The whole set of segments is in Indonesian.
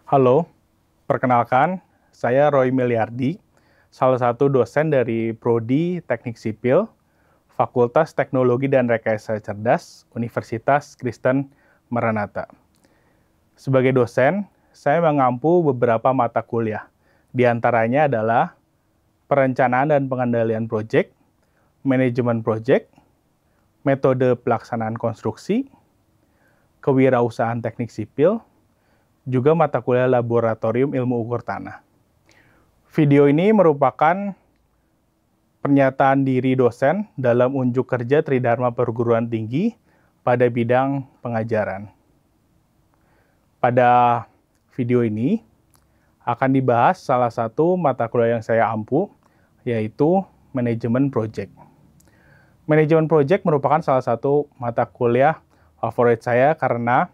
Halo, perkenalkan, saya Roy Miliardi, salah satu dosen dari Prodi Teknik Sipil, Fakultas Teknologi dan Rekayasa Cerdas, Universitas Kristen Maranatha. Sebagai dosen, saya mengampu beberapa mata kuliah. Di antaranya adalah perencanaan dan pengendalian proyek, manajemen proyek, metode pelaksanaan konstruksi, kewirausahaan teknik sipil, juga mata kuliah laboratorium ilmu ukur tanah. Video ini merupakan pernyataan diri dosen dalam unjuk kerja Tridharma Perguruan Tinggi pada bidang pengajaran. Pada video ini akan dibahas salah satu mata kuliah yang saya ampu, yaitu manajemen proyek. Manajemen proyek merupakan salah satu mata kuliah favorit saya karena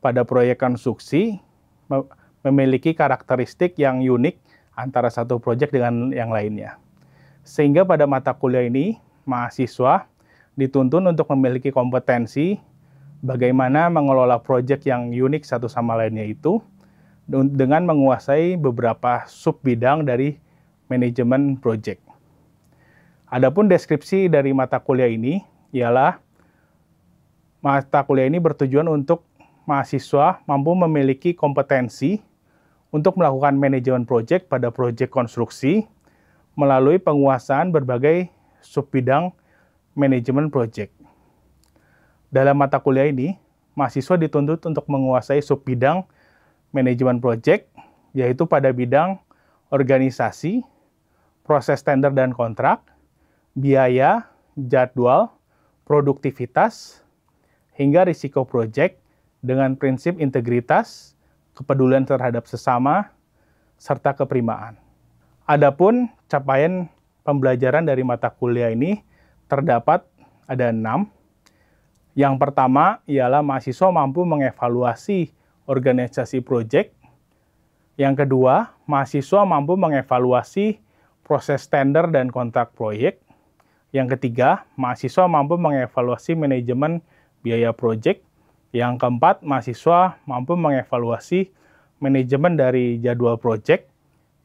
pada proyek konstruksi memiliki karakteristik yang unik antara satu proyek dengan yang lainnya. Sehingga pada mata kuliah ini, mahasiswa dituntun untuk memiliki kompetensi bagaimana mengelola proyek yang unik satu sama lainnya itu dengan menguasai beberapa sub bidang dari manajemen proyek. Adapun deskripsi dari mata kuliah ini ialah mata kuliah ini bertujuan untuk mahasiswa mampu memiliki kompetensi untuk melakukan manajemen proyek pada proyek konstruksi melalui penguasaan berbagai subbidang manajemen proyek. Dalam mata kuliah ini, mahasiswa dituntut untuk menguasai subbidang manajemen proyek, yaitu pada bidang organisasi, proses tender dan kontrak, biaya, jadwal, produktivitas, hingga risiko proyek dengan prinsip integritas, kepedulian terhadap sesama, serta keprimaan. Adapun capaian pembelajaran dari mata kuliah ini terdapat ada 6. Yang pertama ialah mahasiswa mampu mengevaluasi organisasi proyek. Yang kedua, mahasiswa mampu mengevaluasi proses tender dan kontrak proyek. Yang ketiga, mahasiswa mampu mengevaluasi manajemen biaya proyek. Yang keempat, mahasiswa mampu mengevaluasi manajemen dari jadwal proyek.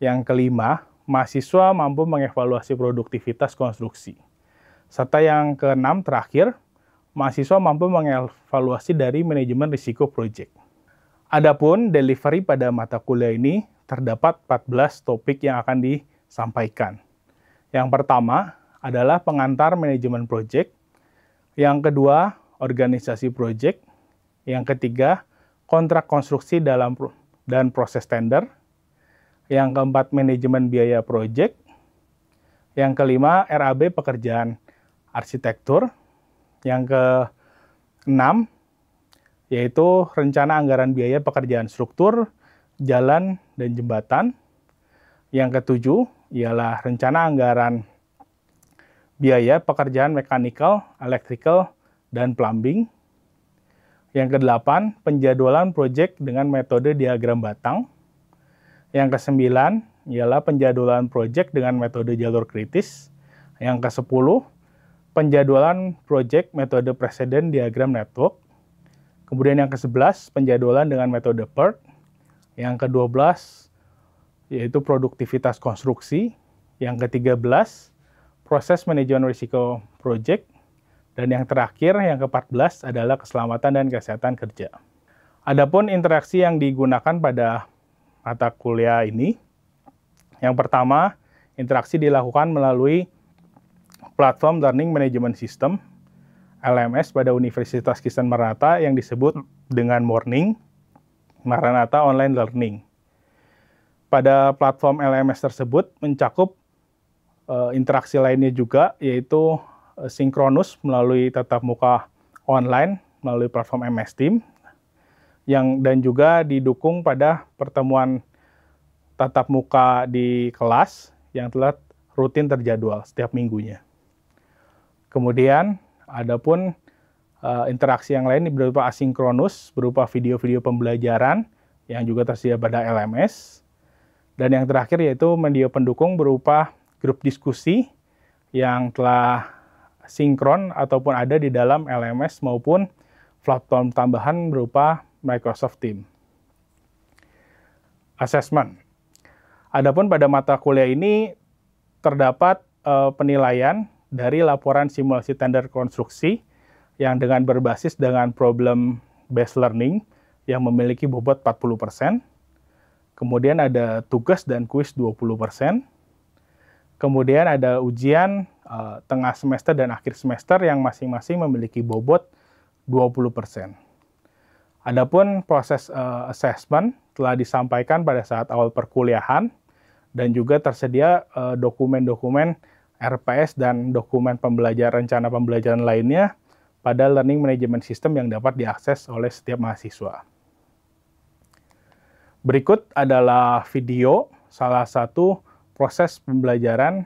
Yang kelima, mahasiswa mampu mengevaluasi produktivitas konstruksi. Serta yang keenam terakhir, mahasiswa mampu mengevaluasi dari manajemen risiko proyek. Adapun delivery pada mata kuliah ini terdapat 14 topik yang akan disampaikan. Yang pertama adalah pengantar manajemen proyek. Yang kedua, organisasi proyek. Yang ketiga, kontrak konstruksi dan proses tender. Yang keempat, manajemen biaya proyek. Yang kelima, RAB pekerjaan arsitektur. Yang keenam, yaitu rencana anggaran biaya pekerjaan struktur, jalan, dan jembatan. Yang ketujuh, ialah rencana anggaran biaya pekerjaan mechanical, electrical, dan plumbing. Yang kedelapan, penjadwalan proyek dengan metode diagram batang. Yang kesembilan, ialah penjadwalan proyek dengan metode jalur kritis. Yang kesepuluh, penjadwalan proyek metode presiden diagram network. Kemudian yang ke-11, penjadwalan dengan metode PERT. Yang ke-12, yaitu produktivitas konstruksi. Yang ke-13, proses manajemen risiko proyek. Dan yang terakhir, yang ke-14 adalah keselamatan dan kesehatan kerja. Adapun interaksi yang digunakan pada mata kuliah ini, yang pertama, interaksi dilakukan melalui platform Learning Management System, LMS pada Universitas Kristen Maranatha yang disebut dengan Morning, Maranatha Online Learning. Pada platform LMS tersebut mencakup interaksi lainnya juga, yaitu sinkronus melalui tatap muka online melalui platform MS Team dan juga didukung pada pertemuan tatap muka di kelas yang telah rutin terjadwal setiap minggunya. Kemudian adapun interaksi yang lain berupa asinkronus, berupa video-video pembelajaran yang juga tersedia pada LMS. Dan yang terakhir yaitu media pendukung berupa grup diskusi yang telah sinkron ataupun ada di dalam LMS maupun platform tambahan berupa Microsoft Teams. assessment. Adapun pada mata kuliah ini terdapat penilaian dari laporan simulasi tender konstruksi yang dengan berbasis dengan problem based learning yang memiliki bobot 40%. Kemudian ada tugas dan kuis 20%. Kemudian ada ujian tengah semester dan akhir semester yang masing-masing memiliki bobot 20%. Adapun proses assessment telah disampaikan pada saat awal perkuliahan dan juga tersedia dokumen-dokumen RPS dan dokumen pembelajaran rencana pembelajaran lainnya pada Learning Management System yang dapat diakses oleh setiap mahasiswa. Berikut adalah video salah satu proses pembelajaran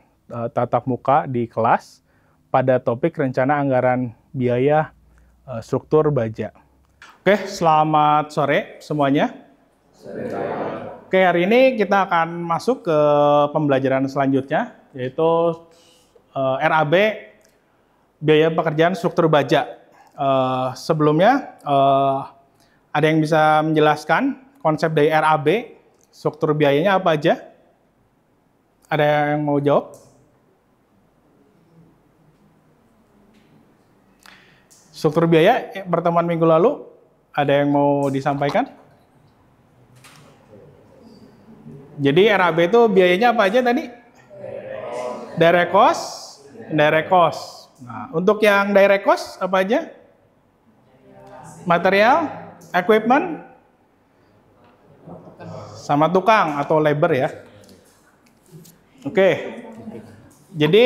tatap muka di kelas pada topik rencana anggaran biaya struktur baja. Oke, selamat sore semuanya. Oke, hari ini kita akan masuk ke pembelajaran selanjutnya, yaitu RAB, biaya pekerjaan struktur baja. Sebelumnya, ada yang bisa menjelaskan konsep dari RAB, struktur biayanya apa aja? Ada yang mau jawab? Struktur biaya pertemuan minggu lalu, ada yang mau disampaikan? Jadi RAB itu biayanya apa aja tadi? Direct cost, indirect cost. Nah, untuk yang direct cost apa aja? Material, equipment, sama tukang atau labor ya. Oke. Jadi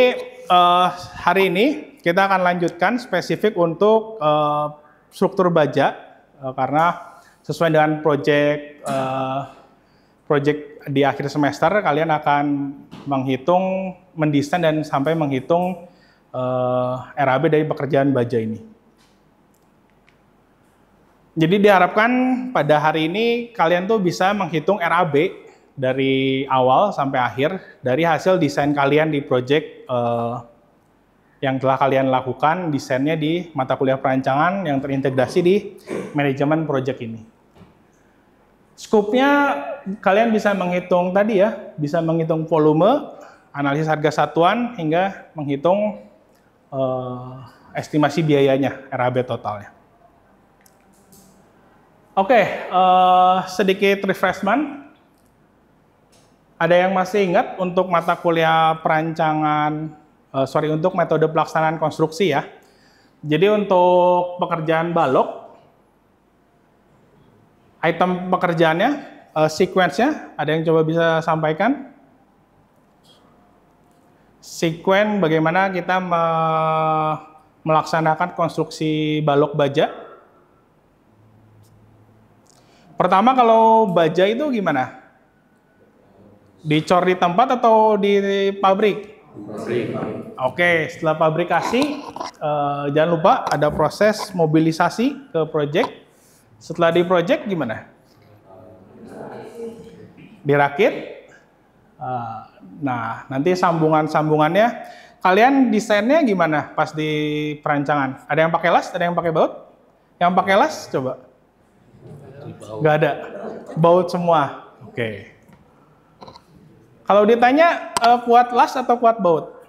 hari ini kita akan lanjutkan spesifik untuk struktur baja karena sesuai dengan project di akhir semester kalian akan menghitung, mendesain dan sampai menghitung RAB dari pekerjaan baja ini. Jadi diharapkan pada hari ini kalian tuh bisa menghitung RAB dari awal sampai akhir dari hasil desain kalian di project yang telah kalian lakukan desainnya di mata kuliah perancangan yang terintegrasi di manajemen project ini. Skupnya kalian bisa menghitung tadi ya, bisa menghitung volume, analisis harga satuan, hingga menghitung estimasi biayanya, RAB totalnya. Oke, sedikit refreshment. Ada yang masih ingat untuk mata kuliah perancangan, untuk metode pelaksanaan konstruksi ya. Jadi untuk pekerjaan balok, item pekerjaannya, sequence-nya, ada yang coba bisa sampaikan? Sequence bagaimana kita melaksanakan konstruksi balok baja? Pertama kalau baja itu gimana? Dicor di tempat atau di pabrik? Oke, setelah pabrikasi, jangan lupa ada proses mobilisasi ke project. Setelah di project gimana? Dirakit. Nah, nanti sambungannya, kalian desainnya gimana pas di perancangan? Ada yang pakai las, ada yang pakai baut? Yang pakai las, coba. Nggak ada. Baut semua. Oke. Kalau ditanya kuat las atau kuat baut?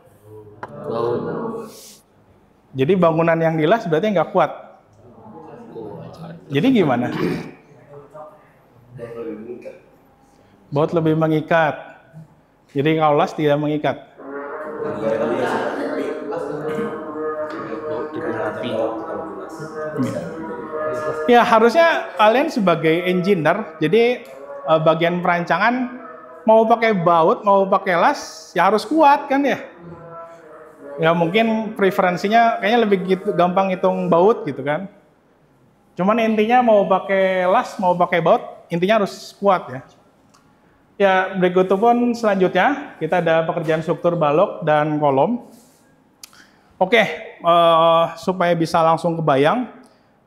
Baut. Jadi bangunan yang dilas berarti nggak kuat. Jadi gimana? Baut lebih mengikat. Jadi kalau las tidak mengikat. Ya harusnya kalian sebagai engineer, jadi bagian perancangan mau pakai baut, mau pakai las, ya harus kuat kan ya. Ya mungkin preferensinya kayaknya lebih gampang hitung baut gitu kan. Cuman intinya mau pakai las, mau pakai baut, intinya harus kuat ya. Ya berikut pun selanjutnya kita ada pekerjaan struktur balok dan kolom. Oke, supaya bisa langsung kebayang,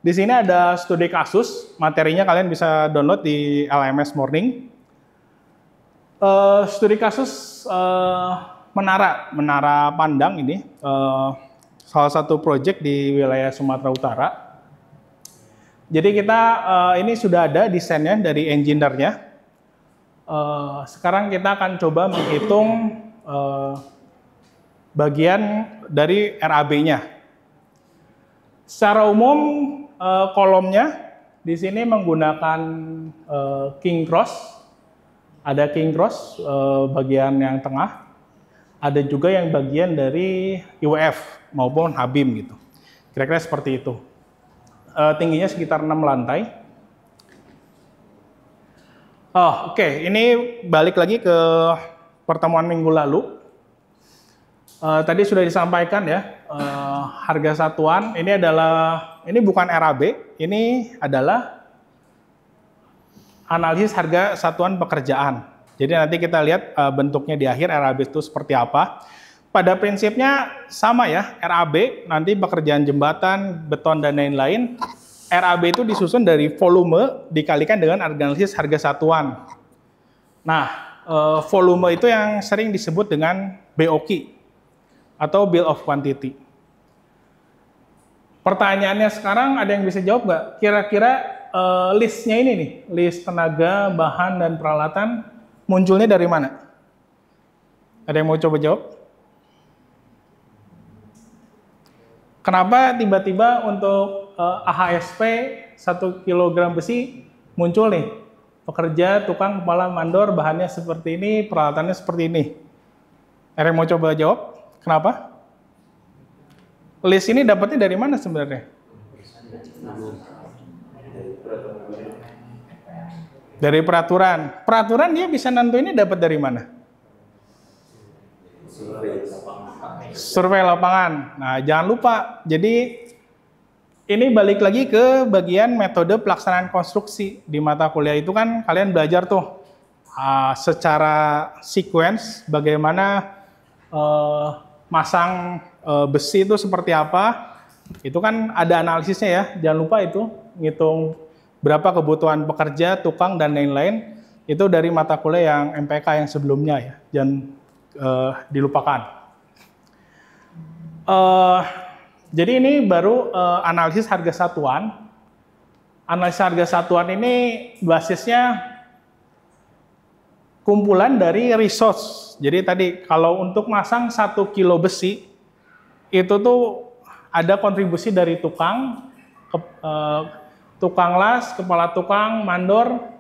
di sini ada studi kasus, materinya kalian bisa download di LMS Morning. Studi kasus menara pandang ini, salah satu proyek di wilayah Sumatera Utara. Jadi kita ini sudah ada desainnya dari engineer-nya. Sekarang kita akan coba menghitung bagian dari RAB-nya. Secara umum kolomnya di sini menggunakan king cross. Ada king cross bagian yang tengah. Ada juga yang bagian dari IWF maupun HBIM gitu. Kira-kira seperti itu. Tingginya sekitar 6 lantai. Oke. Ini balik lagi ke pertemuan minggu lalu. Tadi sudah disampaikan ya, harga satuan ini bukan RAB, ini adalah analisis harga satuan pekerjaan. Jadi nanti kita lihat bentuknya di akhir RAB itu seperti apa. Pada prinsipnya sama ya, RAB nanti pekerjaan jembatan, beton dan lain-lain. RAB itu disusun dari volume dikalikan dengan analisis harga satuan. Nah, volume itu yang sering disebut dengan BOQ atau Bill of Quantity. Pertanyaannya sekarang ada yang bisa jawab nggak? Kira-kira listnya ini nih, list tenaga, bahan, dan peralatan munculnya dari mana? Ada yang mau coba jawab? Kenapa tiba-tiba untuk AHSP 1 kg besi muncul nih? Pekerja, tukang, kepala, mandor, bahannya seperti ini, peralatannya seperti ini. Ada yang mau coba jawab? Kenapa? List ini dapatnya dari mana sebenarnya? Dari peraturan. Peraturan dia bisa nentuinnya dapat dari mana? Survei lapangan. Nah, jangan lupa. Jadi ini balik lagi ke bagian metode pelaksanaan konstruksi. Di mata kuliah itu kan kalian belajar tuh secara sequence bagaimana masang besi itu seperti apa. Itu kan ada analisisnya ya. Jangan lupa itu ngitung berapa kebutuhan pekerja, tukang, dan lain-lain. Itu dari mata kuliah yang MPK yang sebelumnya ya. Jangan dilupakan. Jadi ini baru analisis harga satuan. Analisis harga satuan ini basisnya kumpulan dari resource. Jadi tadi kalau untuk masang 1 kilo besi, itu tuh ada kontribusi dari tukang, tukang las, kepala tukang, mandor,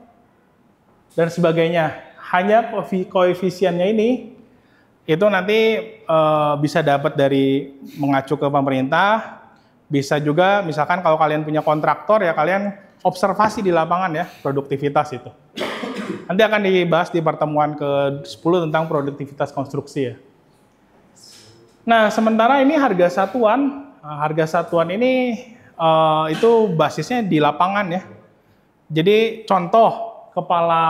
dan sebagainya. Hanya koefisiennya ini itu nanti bisa dapat dari mengacu ke pemerintah, bisa juga misalkan kalau kalian punya kontraktor ya kalian observasi di lapangan ya, produktivitas itu. Nanti akan dibahas di pertemuan ke-10 tentang produktivitas konstruksi ya. Nah, sementara ini harga satuan. Harga satuan ini itu basisnya di lapangan ya. Jadi contoh kepala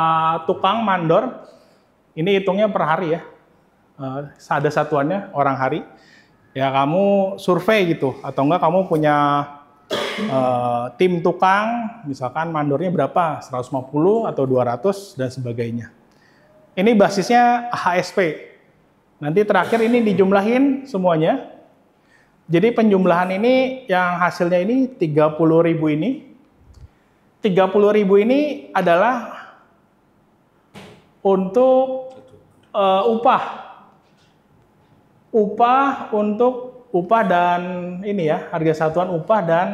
tukang mandor ini hitungnya per hari ya. Ada satuannya orang hari. Ya kamu survei gitu atau enggak kamu punya tim tukang, misalkan mandornya berapa? 150 atau 200 dan sebagainya. Ini basisnya HSP. Nanti terakhir ini dijumlahin semuanya. Jadi penjumlahan ini yang hasilnya ini 30.000 ini. 30.000 ini adalah untuk upah. Upah dan ini ya, harga satuan upah dan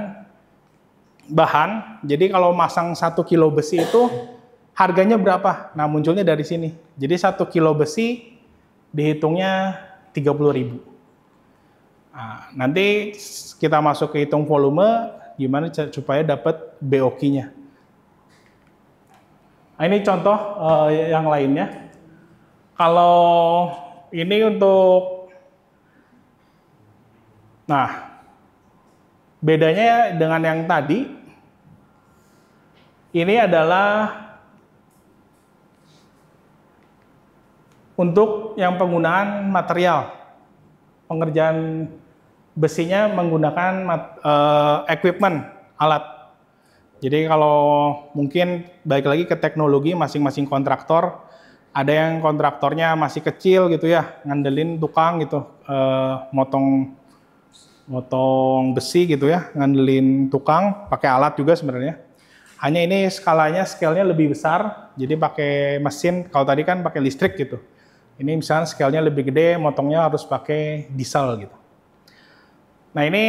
bahan. Jadi kalau masang 1 kilo besi itu harganya berapa? Nah, munculnya dari sini. Jadi 1 kilo besi dihitungnya 30.000. Nah, nanti kita masuk ke hitung volume, gimana supaya dapat BOQ-nya. Nah, ini contoh yang lainnya. Kalau ini untuk, nah, bedanya dengan yang tadi, ini adalah untuk yang penggunaan material. Pengerjaan besinya menggunakan equipment, alat. Jadi kalau mungkin balik lagi ke teknologi masing-masing kontraktor, ada yang kontraktornya masih kecil gitu ya, ngandelin tukang gitu, motong besi gitu ya, ngandelin tukang, pakai alat juga sebenarnya. Hanya ini skalanya, scale-nya lebih besar, jadi pakai mesin, kalau tadi kan pakai listrik gitu. Ini misalnya scale-nya lebih gede, motongnya harus pakai diesel gitu. Nah ini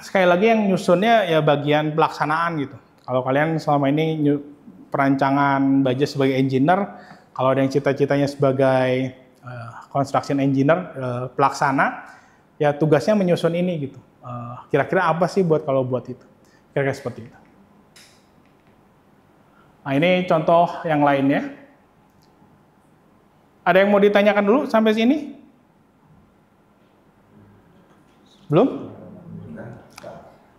sekali lagi yang nyusunnya ya bagian pelaksanaan gitu. Kalau kalian selama ini perancangan baja sebagai engineer, kalau ada yang cita-citanya sebagai construction engineer, pelaksana, ya tugasnya menyusun ini gitu. Kira-kira apa sih kalau buat itu? Kira-kira seperti itu. Nah ini contoh yang lainnya. Ada yang mau ditanyakan dulu sampai sini? Belum?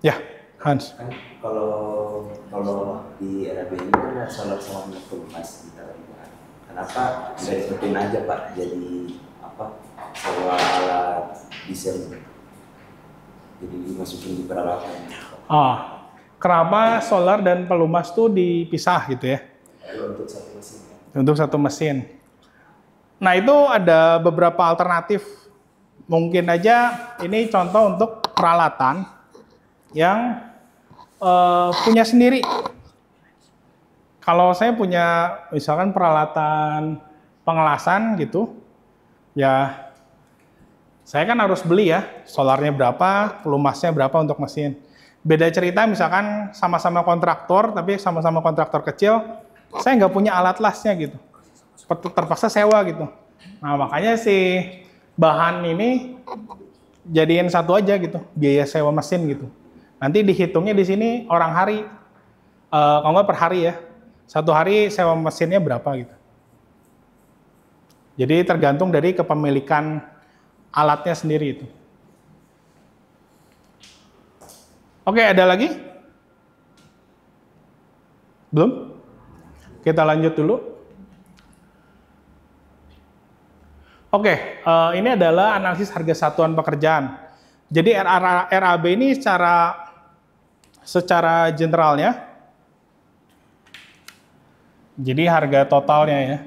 Ya, Hans. Kan kalau di RAB ini kan ada solar sama pelumas kita kan. Kenapa nggak disebutin aja Pak jadi apa sewa alat desain? Jadi dimasukin di peralatan. Kenapa solar dan pelumas tuh dipisah gitu ya? Untuk satu mesin. Untuk satu mesin. Nah itu ada beberapa alternatif. Mungkin aja ini contoh untuk peralatan yang punya sendiri. Kalau saya punya misalkan peralatan pengelasan gitu, ya saya kan harus beli ya, solarnya berapa, pelumasnya berapa untuk mesin. Beda cerita misalkan sama-sama kontraktor, tapi sama-sama kontraktor kecil, saya nggak punya alat lasnya gitu. Terpaksa sewa gitu. Nah makanya si bahan ini jadiin satu aja gitu, biaya sewa mesin gitu. Nanti dihitungnya di sini orang hari, kalau nggak per hari ya. Satu hari sewa mesinnya berapa gitu. Jadi tergantung dari kepemilikan alatnya sendiri itu. Oke, ada lagi? Belum? Kita lanjut dulu. Oke, ini adalah analisis harga satuan pekerjaan. Jadi RAB ini secara generalnya, jadi harga totalnya ya.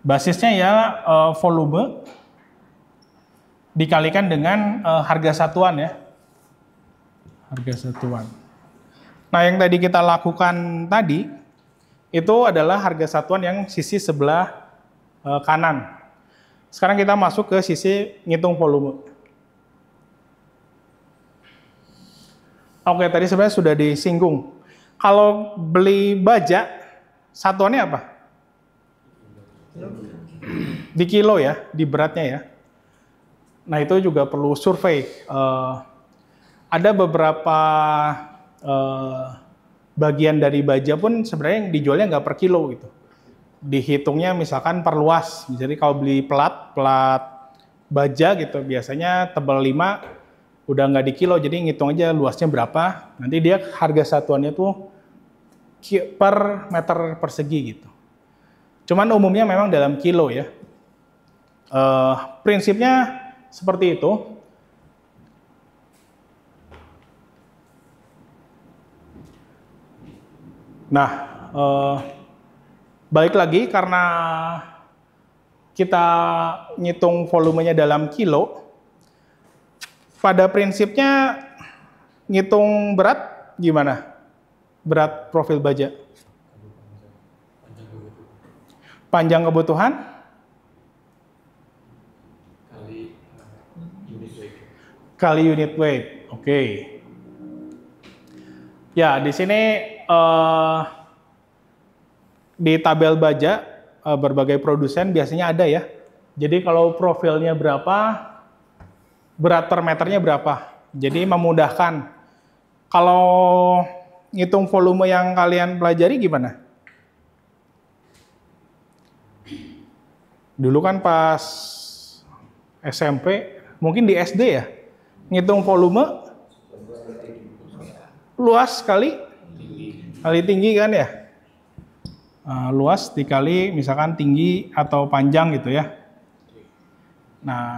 Basisnya ya volume dikalikan dengan harga satuan ya. Harga satuan. Nah yang tadi kita lakukan tadi, itu adalah harga satuan yang sisi sebelah kanan. Sekarang kita masuk ke sisi ngitung volume. Oke, tadi sebenarnya sudah disinggung. Kalau beli baja, satuannya apa? Di kilo ya, di beratnya ya. Nah itu juga perlu survei. Ada beberapa bagian dari baja pun sebenarnya yang dijualnya nggak per kilo gitu. Dihitungnya misalkan per luas. Jadi kalau beli plat baja gitu, biasanya tebal 5 udah nggak di kilo, jadi ngitung aja luasnya berapa. Nanti dia harga satuannya tuh per meter persegi gitu. Cuman umumnya memang dalam kilo ya. Prinsipnya seperti itu. Nah, balik lagi karena kita ngitung volumenya dalam kilo, pada prinsipnya ngitung berat gimana? Berat profil baja. Panjang kebutuhan? Kali unit weight. Oke. Ya, di sini di tabel baja berbagai produsen biasanya ada ya. Jadi kalau profilnya berapa, berat per meternya berapa. Jadi memudahkan. Kalau ngitung volume yang kalian pelajari gimana? Dulu kan pas SMP, mungkin di SD ya, ngitung volume luas kali tinggi kan ya. Luas dikali misalkan tinggi atau panjang gitu ya. Nah,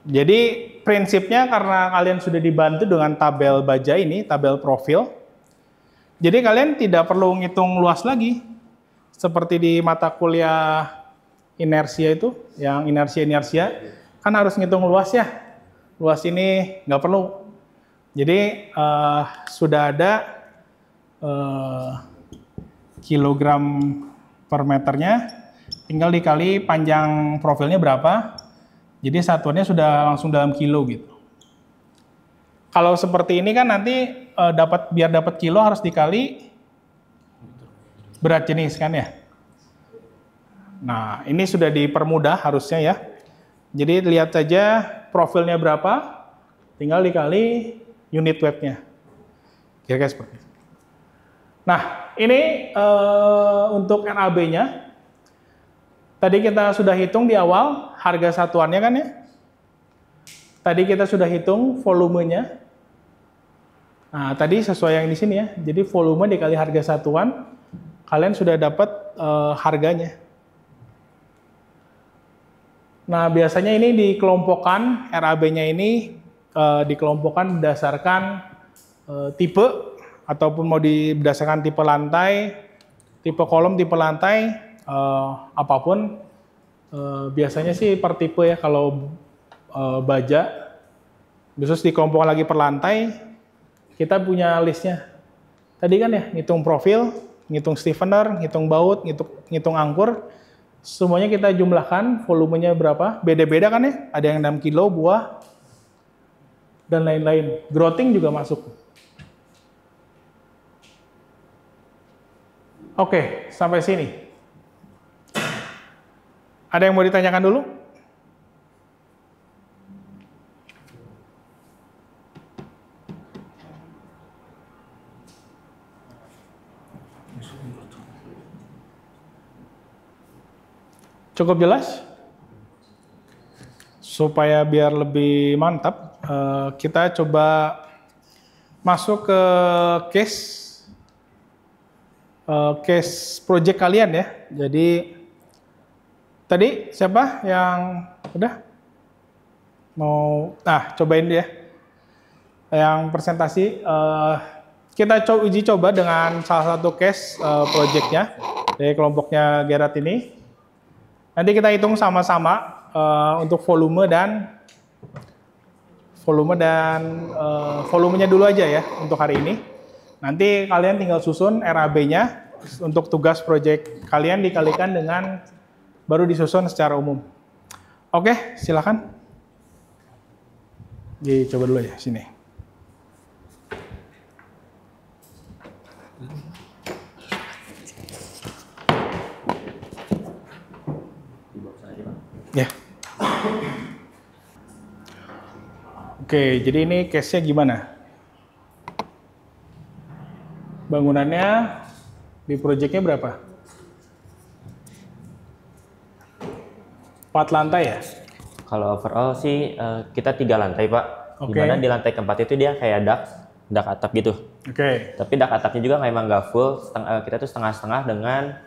jadi prinsipnya karena kalian sudah dibantu dengan tabel baja ini, tabel profil, jadi kalian tidak perlu ngitung luas lagi. Seperti di mata kuliah inersia itu, yang inersia kan harus ngitung luas ya. Luas ini nggak perlu. Jadi sudah ada kilogram per meternya, tinggal dikali panjang profilnya berapa. Jadi satuannya sudah langsung dalam kilo gitu. Kalau seperti ini kan nanti biar dapat kilo harus dikali berat jenis kan ya. Nah, ini sudah dipermudah harusnya ya. Jadi lihat saja profilnya berapa, tinggal dikali unit weight-nya. Kira-kira seperti itu. Nah, ini untuk RAB-nya. Tadi kita sudah hitung di awal harga satuannya kan ya. Tadi kita sudah hitung volumenya. Nah, tadi sesuai yang di sini ya. Jadi volume dikali harga satuan, kalian sudah dapat harganya. Nah, biasanya ini dikelompokkan, RAB-nya ini dikelompokkan berdasarkan tipe, ataupun mau berdasarkan tipe lantai, tipe kolom, tipe lantai, apapun. Biasanya sih per tipe ya, kalau baja, khusus dikelompokkan lagi per lantai, kita punya listnya. Tadi kan ya, ngitung profil, ngitung stiffener, ngitung baut, ngitung angkur, semuanya kita jumlahkan, volumenya berapa, beda-beda kan ya, ada yang 6 kilo buah, dan lain-lain. Grouting juga masuk. Oke, sampai sini. Ada yang mau ditanyakan dulu? Cukup jelas? Supaya biar lebih mantap, kita coba masuk ke case project kalian ya. Jadi tadi siapa yang udah mau? Cobain dia. Yang presentasi kita uji coba dengan salah satu case projectnya dari kelompoknya Gerard ini. Nanti kita hitung sama-sama untuk volume dan volumenya dulu aja ya untuk hari ini. Nanti kalian tinggal susun RAB-nya untuk tugas project kalian dikalikan dengan baru disusun secara umum. Oke, silakan. Coba dulu ya sini. Ya. Oke, jadi ini case-nya gimana? Bangunannya di project-nya berapa? 4 lantai ya? Kalau overall sih kita 3 lantai Pak. Dimana di lantai keempat itu dia kayak dak atap gitu. Oke. Tapi dak atapnya juga memang nggak full. Kita tuh setengah-setengah dengan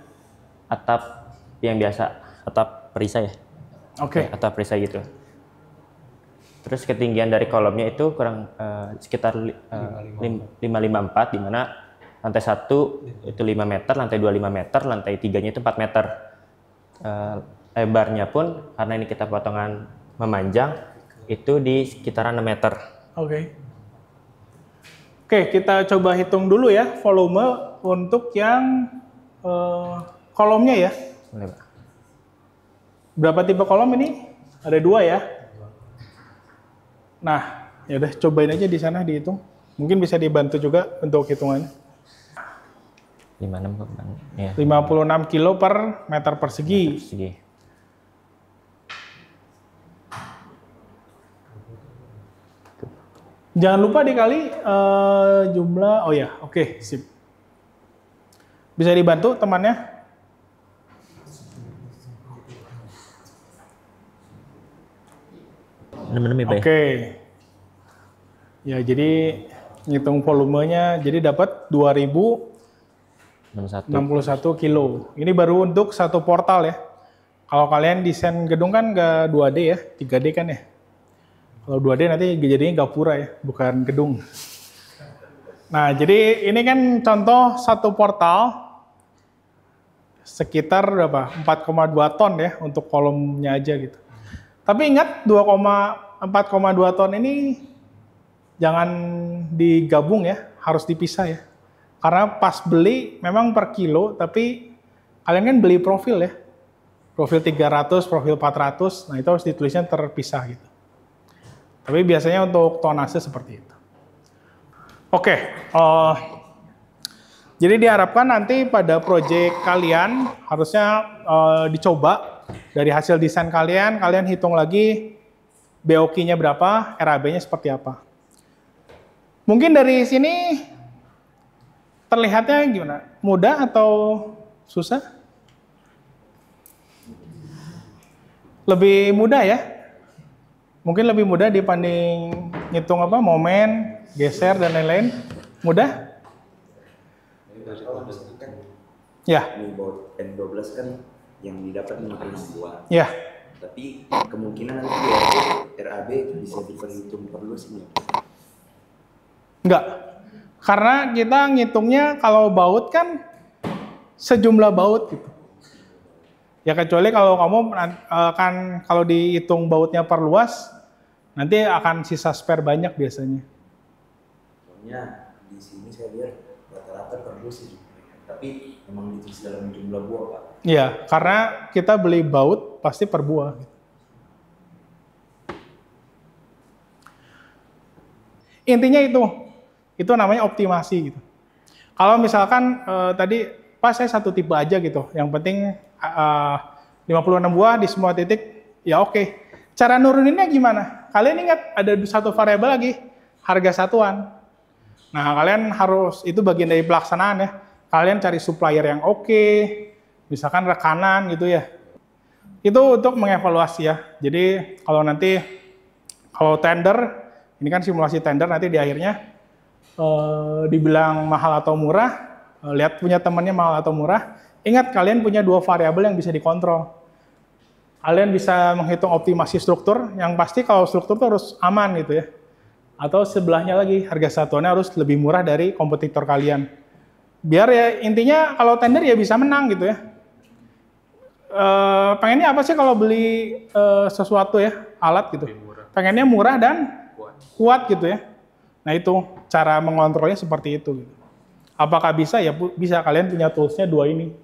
atap yang biasa, atap perisai ya. Oke. Atap perisai gitu. Terus ketinggian dari kolomnya itu kurang sekitar 554, di mana lantai 1 itu 5 meter, lantai 2 5 meter, lantai 3-nya itu 4 meter. Lebarnya pun karena ini kita potongan memanjang itu di sekitaran 6 meter. Oke, kita coba hitung dulu ya volume untuk yang kolomnya ya. Boleh, Pak. Berapa tipe kolom ini? Ada 2 ya. Nah, ya udah cobain aja di sana dihitung. Mungkin bisa dibantu juga untuk hitungannya. 56 ya. 56 kilo per meter persegi. Jangan lupa dikali jumlah, oh ya, oke, sip. Bisa dibantu temannya? Oke. Ya, jadi ngitung volumenya, jadi dapat 2061 kilo. Ini baru untuk satu portal ya. Kalau kalian desain gedung kan nggak 2D ya, 3D kan ya. Kalau 2D nanti jadinya gapura ya, bukan gedung. Nah, jadi ini kan contoh satu portal sekitar berapa? 4,2 ton ya untuk kolomnya aja gitu. Tapi ingat 4,2 ton ini jangan digabung ya, harus dipisah ya. Karena pas beli memang per kilo, tapi kalian kan beli profil ya. Profil 300, profil 400, nah itu harus ditulisnya terpisah gitu. Tapi biasanya untuk tonase seperti itu. Oke, jadi diharapkan nanti pada proyek kalian harusnya dicoba dari hasil desain kalian hitung lagi BOQ-nya berapa, RAB-nya seperti apa. Mungkin dari sini terlihatnya gimana? Mudah atau susah? Lebih mudah ya? Mungkin lebih mudah dibanding ngitung apa, momen, geser, dan lain-lain. Mudah? Ya. Ini baut N12 kan yang didapat 56 buah. Ya. Tapi kemungkinan nanti RAB bisa diperhitung per luasnya. Enggak. Karena kita ngitungnya kalau baut kan sejumlah baut gitu. Ya kecuali kalau kamu kan kalau dihitung bautnya per luas, nanti akan sisa spare banyak biasanya. Soalnya di sini saya lihat rata-rata per luas sih. Tapi memang ditulis dalam jumlah buah, Pak. Iya, karena kita beli baut pasti per buah. Intinya itu namanya optimasi gitu. Kalau misalkan tadi pas saya satu tipe aja gitu, yang penting 56 buah di semua titik, ya oke. Cara nuruninnya gimana? Kalian ingat ada satu variabel lagi, harga satuan. Nah, kalian harus, itu bagian dari pelaksanaan ya. Kalian cari supplier yang oke, misalkan rekanan gitu ya. Itu untuk mengevaluasi ya. Jadi kalau nanti, kalau tender, ini kan simulasi tender, nanti di akhirnya dibilang mahal atau murah, lihat punya temannya mahal atau murah, ingat kalian punya dua variabel yang bisa dikontrol. Kalian bisa menghitung optimasi struktur, yang pasti kalau struktur itu harus aman gitu ya. Atau sebelahnya lagi, harga satuannya harus lebih murah dari kompetitor kalian. Biar ya intinya kalau tender ya bisa menang gitu ya. Pengennya apa sih kalau beli sesuatu ya, alat gitu. Pengennya murah dan kuat gitu ya. Nah itu, cara mengontrolnya seperti itu. Gitu. Apakah bisa? Ya bisa, kalian punya toolsnya dua ini.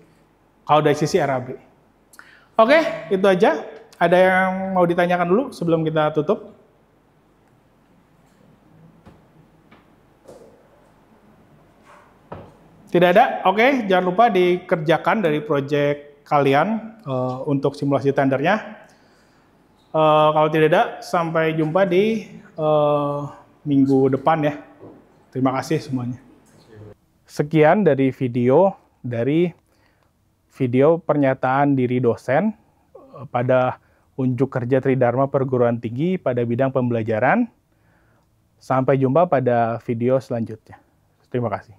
Kalau dari sisi RAB. Oke, itu aja. Ada yang mau ditanyakan dulu sebelum kita tutup? Tidak ada? Oke, jangan lupa dikerjakan dari proyek kalian untuk simulasi tendernya. Kalau tidak ada, sampai jumpa di minggu depan ya. Terima kasih semuanya. Sekian dari video pernyataan diri dosen pada unjuk kerja Tridharma Perguruan Tinggi pada bidang pembelajaran. Sampai jumpa pada video selanjutnya. Terima kasih.